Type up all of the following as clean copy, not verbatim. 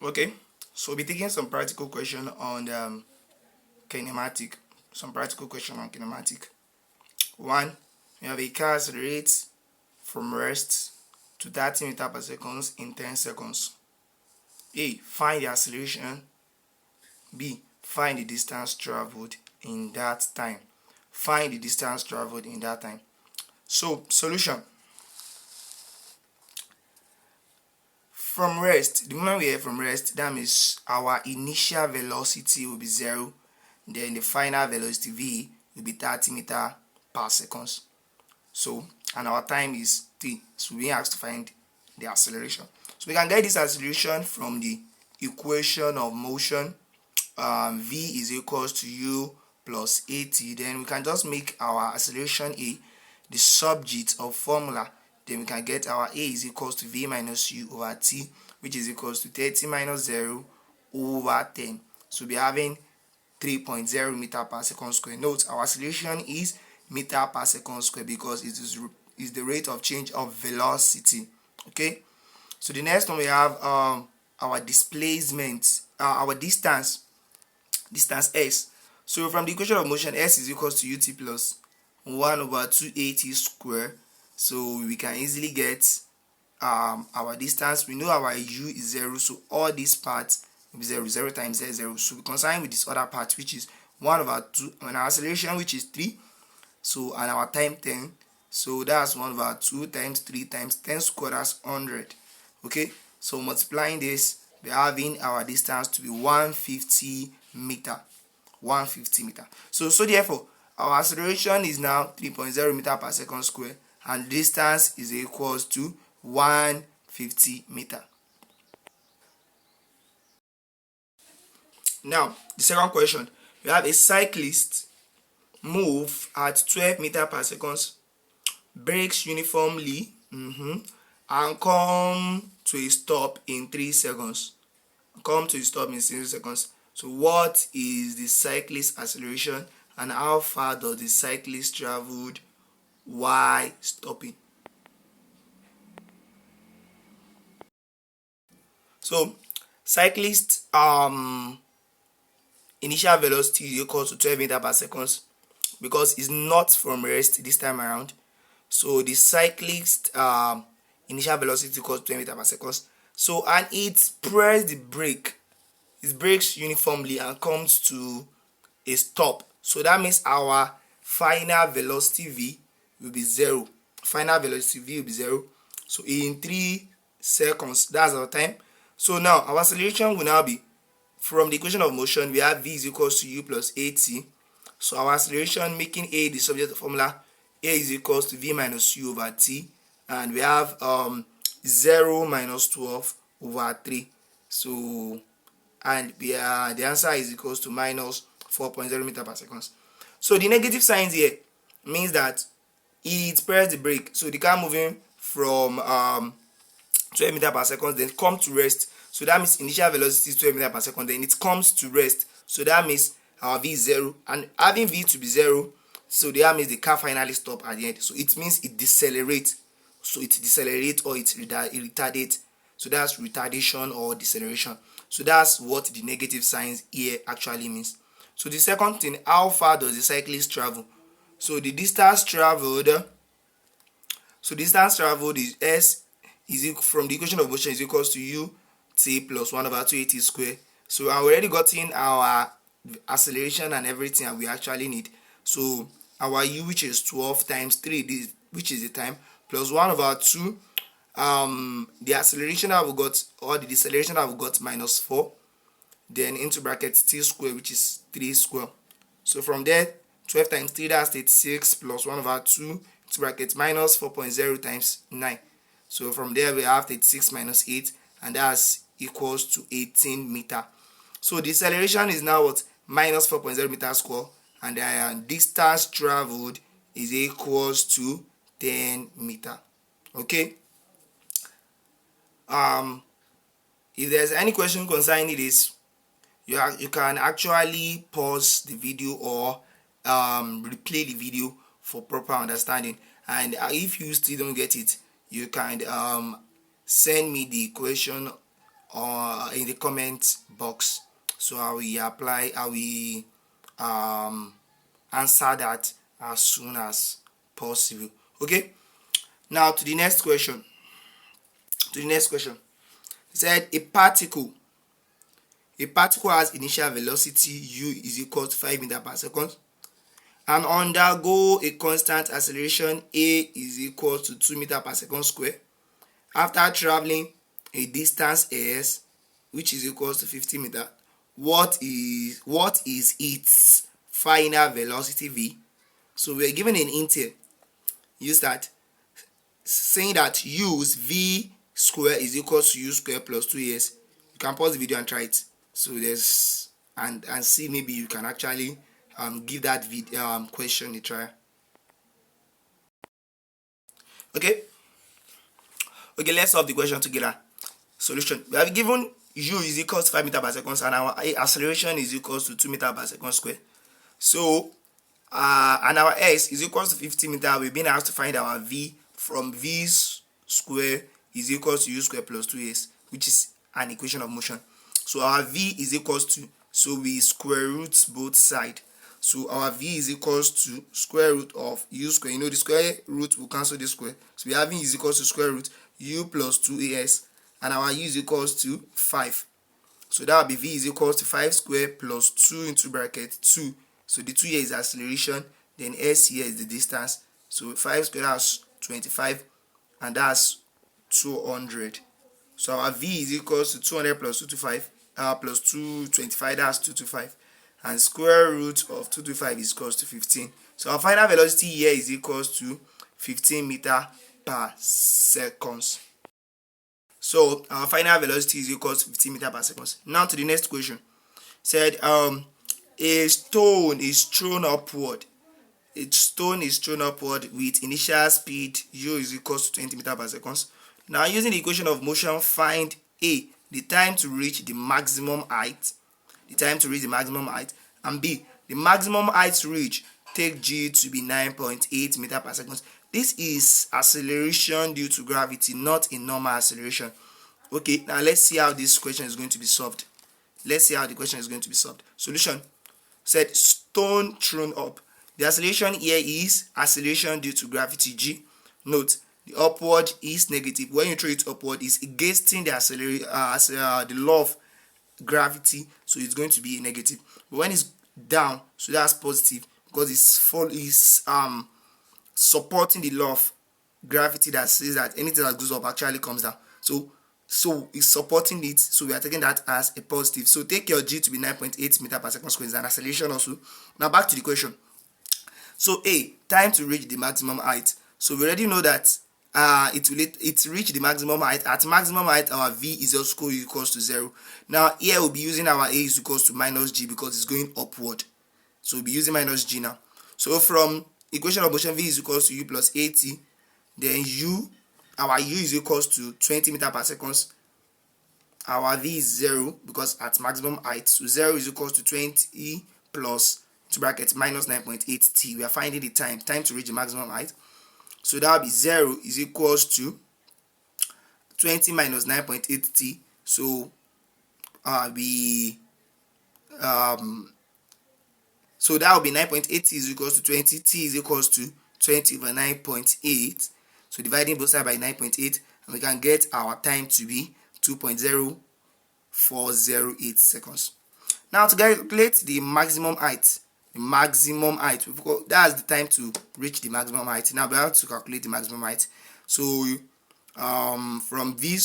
Okay, so we'll be taking some practical question on kinematic. Some practical question on kinematic. One, we have a car accelerates from rest to 30 meters per second in 10 seconds. A. Find the acceleration. B. Find the distance traveled in that time. Find the distance traveled in that time. So, solution. From rest, the moment we are from rest, that means our initial velocity will be 0. Then the final velocity V will be 30 meters per second. So, and our time is t. So we have to find the acceleration. So we can get this acceleration from the equation of motion. V is equals to u plus at. Then we can just make our acceleration A the subject of formula. Then we can get our A is equals to V minus U over T, which is equals to 30 minus 0 over 10. So we're having 3.0 meter per second square. Note, our acceleration is meter per second square because it is the rate of change of velocity. Okay. So the next one we have our displacement, our distance s. So from the equation of motion, s is equals to ut plus 1 over 2at square. So we can easily get our distance. We know our u is 0, so all these parts will be 0. 0 times z 0. So we concern with this other part, which is 1 over 2, and our acceleration, which is 3. So and our time 10. So that's 1 over 2 times 3 times 10 squared, that's 100. Okay, so multiplying this, we're having our distance to be 150 meter. 150 meter. So therefore, our acceleration is now 3.0 meter per second square, and distance is equals to 150 meter. Now, the second question, we have a cyclist move at 12 meters per second, brakes uniformly, and come to a stop in 3 seconds. So what is the cyclist acceleration, and how far does the cyclist traveled while stopping? So cyclist initial velocity is equal to 12 meters per second because it's not from rest this time around. So the cyclist initial velocity equals 12 meters per second. So and it press the brake, it brakes uniformly and comes to a stop. So that means our final velocity V will be 0. Final velocity V will be 0. So in 3 seconds, that's our time. So now our acceleration will now be, from the equation of motion, we have V is equals to U plus AT. So our acceleration, making A the subject of formula, A is equals to V minus U over T, and we have 0 minus 12 over 3. So and the answer is equals to minus 4.0 meter per second. So the negative signs here means that it pressed the brake. So the car moving from 12 meters per second, then come to rest. So that means initial velocity is 12 meters per second, then it comes to rest. So that means our V is 0, and having V to be 0, so that means the car finally stops at the end. So it means it decelerates. So it decelerates or it retardates. So that's retardation or deceleration. So that's what the negative signs here actually means. So the second thing, how far does the cyclist travel? So the distance traveled, is S is equal, from the equation of motion, is equals to U T plus 1 over 2at square. So I've already gotten our acceleration and everything that we actually need. So our U, which is 12 times 3, which is the time, plus 1 over 2, the acceleration that we got, or the deceleration that we got, minus 4, then into brackets t square, which is 3 square. So from there, 12 times 3, that's 36, plus 1 over 2, into brackets minus 4.0 times 9. So from there we have 36 minus 8, and that's equals to 18 meter. So the acceleration is now what? Minus 4.0 meter square, and the distance traveled is equals to 10 meter. Okay. If there's any question concerning this, you can actually pause the video or replay the video for proper understanding. And if you still don't get it, you can send me the question in the comment box. So I will answer that as soon as possible. Okay, now to the next question. It said a particle has initial velocity u is equal to 5 meters per second and undergo a constant acceleration a is equal to 2 meters per second square after traveling a distance s which is equal to 50 meters. What is its final velocity v? So we are given an hint here. Use that, saying that use v square is equal to u square plus 2as. You can pause the video and try it. So there's and see, maybe you can actually give that question a try. Okay, let's solve the question together. Solution: we have given u is equal to 5 meters per second and our acceleration is equal to 2 meters per second square. So and our s is equal to 50 meters. We've been asked to find our v from v square is equal to u square plus 2s, which is an equation of motion. So our v is equals to, so we square root both sides. So our v is equals to square root of u square. You know the square root will cancel the square. So we have v is equals to square root u plus 2as, and our u is equals to 5. So that will be v is equals to 5 square plus 2 into bracket 2. So the 2 here is acceleration, then s here is the distance. So 5 square, that's 25, and that's 200. So our v is equals to 200 plus 225 plus 225, that's 225, and square root of 225 is equals to 15. So our final velocity here is equals to 15 meters per second. So our final velocity is equals to 15 meters per second. Now to the next question. Said a stone is thrown upward. With initial speed u is equals to 20 meters per second. Now using the equation of motion, find a the time to reach the maximum height, and b the maximum height reached. Take g to be 9.8 meters per second. This is acceleration due to gravity, not a normal acceleration. Okay, now let's see how this question is going to be solved. Solution: said stone thrown up. The acceleration here is acceleration due to gravity g. Note, the upward is negative. When you throw it upward, it's against the law of gravity, so it's going to be negative. But when it's down, so that's positive, because it's supporting the law of gravity that says that anything that goes up actually comes down. So it's supporting it, so we are taking that as a positive. So take your g to be 9.8 meters per second square. Is an acceleration also. Now back to the question. So a time to reach the maximum height. So we already know that it reach the maximum height. At maximum height, our v is also equals to 0. Now here we'll be using our a is equals to minus g because it's going upward. So we'll be using minus g now. So from equation of motion, v is equals to u plus 80. Then our u is equals to 20 meters per second. Our v is 0 because at maximum height. So 0 is equals to 20 plus, to bracket, minus 9.8 t. We are finding the time to reach the maximum height. So that will be 0 is equals to 20 minus 9.8 t. So so that will be 9.8 t is equals to 20. T is equals to 20 over 9.8. So dividing both sides by 9.8, and we can get our time to be 2.0408 seconds. Now to calculate the maximum height, that's the time to reach the maximum height. Now we have to calculate the maximum height. So from v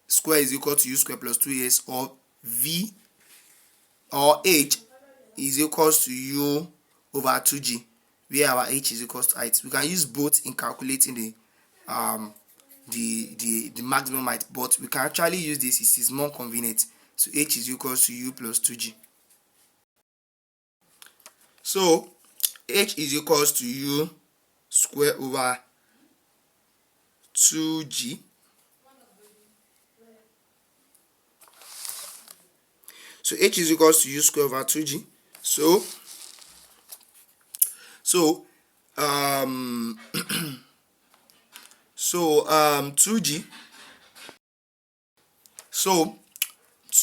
square is equal to u square plus 2as, or v or h is equals to u over 2g, where our h is equals to height. We can use both in calculating the maximum height, but we can actually use this. It is more convenient. So h is equals to u plus 2g. So h is equals to u square over 2g. So h is equals to u square over 2g. So 2g. So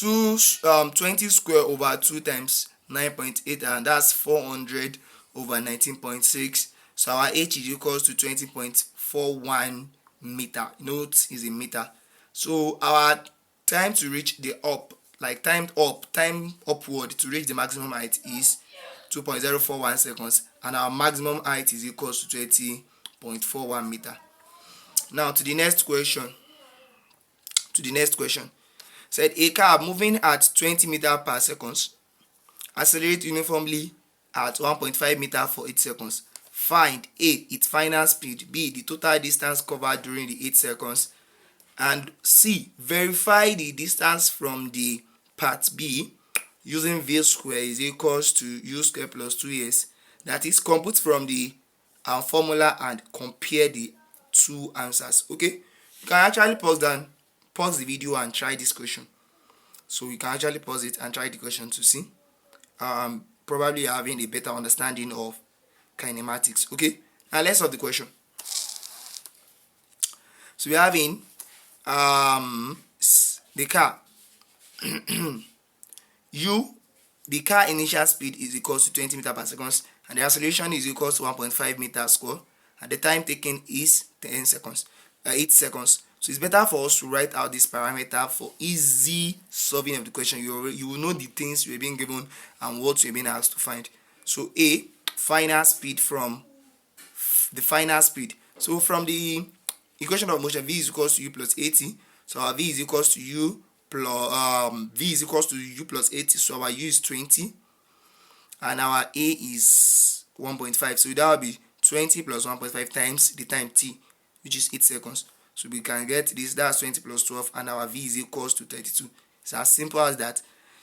20 square over 2 times 9.8, and that's 400 over 19.6. So our h is equals to 20.41 meter. Note is a meter. So our time to reach the time upward to reach the maximum height is 2.041 seconds, and our maximum height is equals to 20.41 meter. Now to the next question. Said a car moving at 20 meter per second accelerate uniformly at 1.5 meter for 8 seconds. Find A, its final speed, B, the total distance covered during the 8 seconds, and C, verify the distance from the part B using V square is equals to U square plus 2S. That is, compute from the formula and compare the two answers. Okay, you can actually pause the video and try this question. So you can actually pause it and try the question to see. Probably having a better understanding of kinematics. Okay, now let's solve the question. So we're having the car the car initial speed is equals to 20 meter per second, and the acceleration is equals to 1.5 meter square, and the time taken is 8 seconds. So it's better for us to write out this parameter for easy solving of the question. You will know the things you're being given and what you're being asked to find. So A, final speed from the final speed. So from the equation of motion, V is equals to U plus 80. So our V is equals to U plus 80. So our U is 20, and our A is 1.5. So that will be 20 plus 1.5 times the time t, which is 8 seconds. So we can get this, that's 20 plus 12, and our V is equals to 32. It's as simple as that.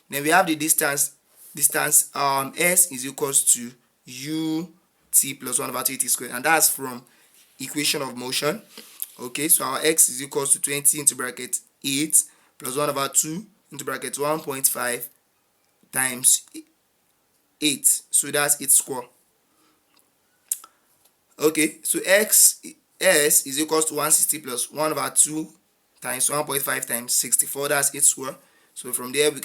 Then we have the distance S is equals to ut plus 1 over 80 squared, and that's from equation of motion. Okay, so our x is equals to 20 into bracket 8 plus 1 over 2 into bracket 1.5 times 8. So that's 8 square. Okay, so S is equals to 160 plus 1 over 2 times 1.5 times 64. That's 8 square. So from there we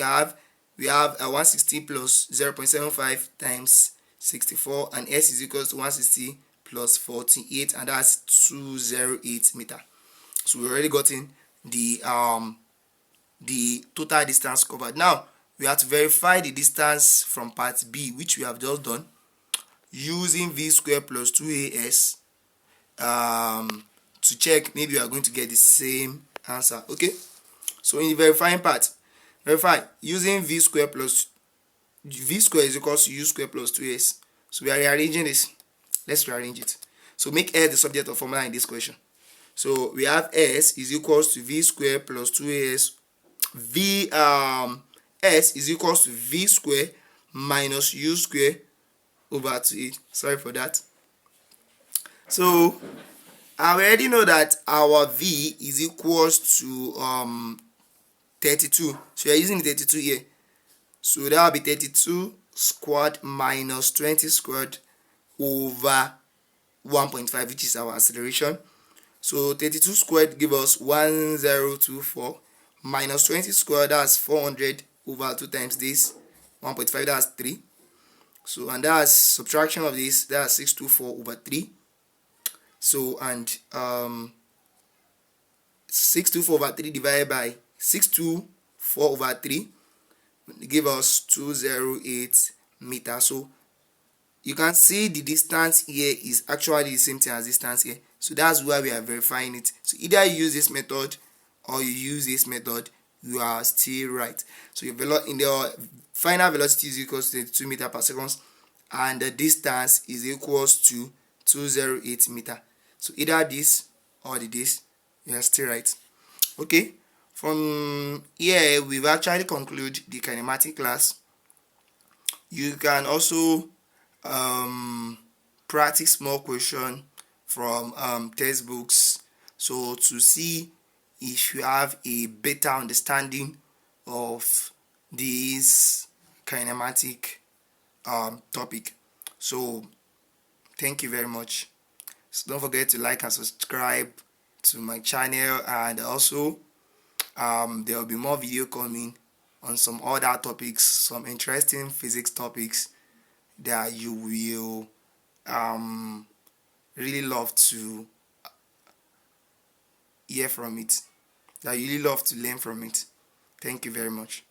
have 160 plus 0.75 times 64, and S is equals to 160 plus 48, and that's 208 meter. So we already gotten the total distance covered. Now we have to verify the distance from part B, which we have just done, using V square plus 2AS to check maybe we are going to get the same answer. Okay, so in the verifying part, verify using V square is equals to U square plus 2S. So we are rearranging this. Let's rearrange it. So make S the subject of formula in this question. So we have S is equals to V square plus 2AS. S is equals to V square minus U square over 2A. Sorry for that. So I already know that our V is equals to 32. So we are using 32 here. So that will be 32 squared minus 20 squared over 1.5, which is our acceleration. So 32 squared give us 1024 minus 20 squared, that's 400 over 2 times this 1.5, that's 3. So and that's subtraction of this, that's 624 over 3. So and 624 over 3 divided by 624 over 3 give us 208 meters. So you can see the distance here is actually the same thing as distance here. So that's why we are verifying it. So either you use this method or you use this method, you are still right. So your final velocity is equals to 32 meters per second, and the distance is equals to 208 meters. So either this or this, you are still right. Okay, from here we've actually concluded the kinematic class. You can also practice more question from textbooks, so to see if you have a better understanding of this kinematic topic. So thank you very much. So don't forget to like and subscribe to my channel, and also there will be more video coming on some other topics, some interesting physics topics that you will really love to hear from it, that you really love to learn from it. Thank you very much.